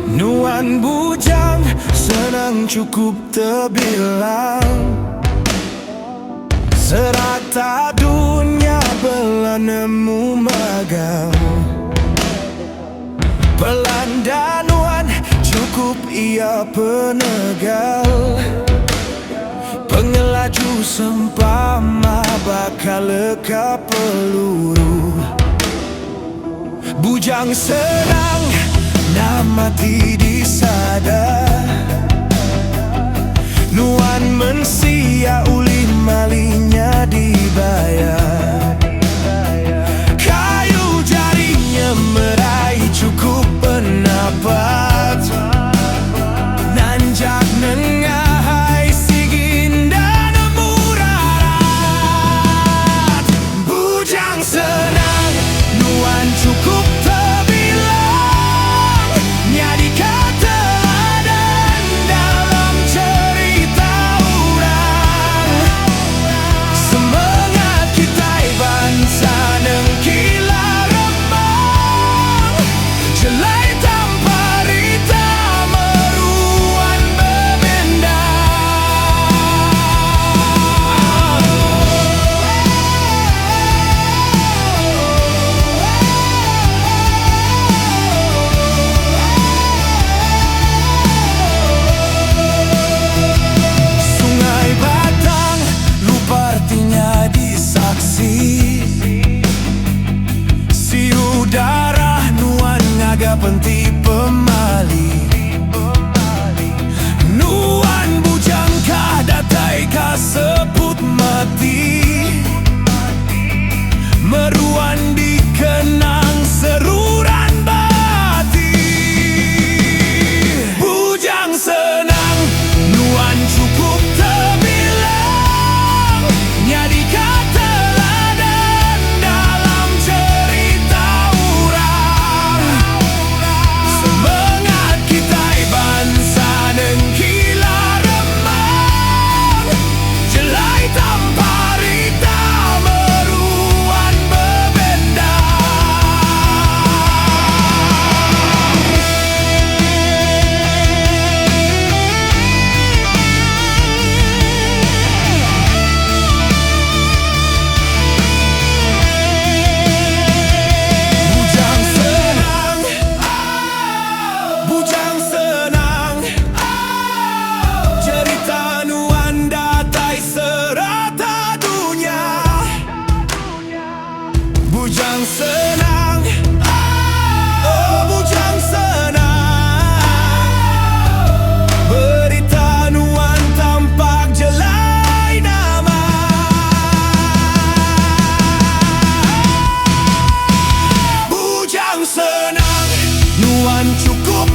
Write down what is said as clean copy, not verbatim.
Nuan bujang senang cukup terbilang, serata dunia belah nemu magang. Pelanda Nuan cukup ia penegal, pengelaju sempama bakal leka peluru. Bujang senang nak mati disada, Nuan mensia uli malinya dibayar. Kayu jarinya meraih cukup pendapat, nanjak nengahai sigin dan murarat. Bujang senang Nuan cukup terbilang, nyadi kata dan dalam cerita orang. Semangat kita bangsa nengkila remang, jelai tanpa rita meruan berbenda. Sungai Batang lupa artinya disaksi, si udara Nuan ngaga penti pemali. Nuan bujang kah datai kah sebut mati, meruan dikenang seruran bati. Bujang senang Nuan cukup terbilang, nyadi kata teladan dalam cerita orang. Semangat kita bangsa nengkila remang, jelai tanpa rita meruan berbenda. Bujang senang, cerita Nuan datai serata dunia. Bujang senang, oh bujang senang, berita Nuan tampak jelai nama. Bujang senang Nuan cukup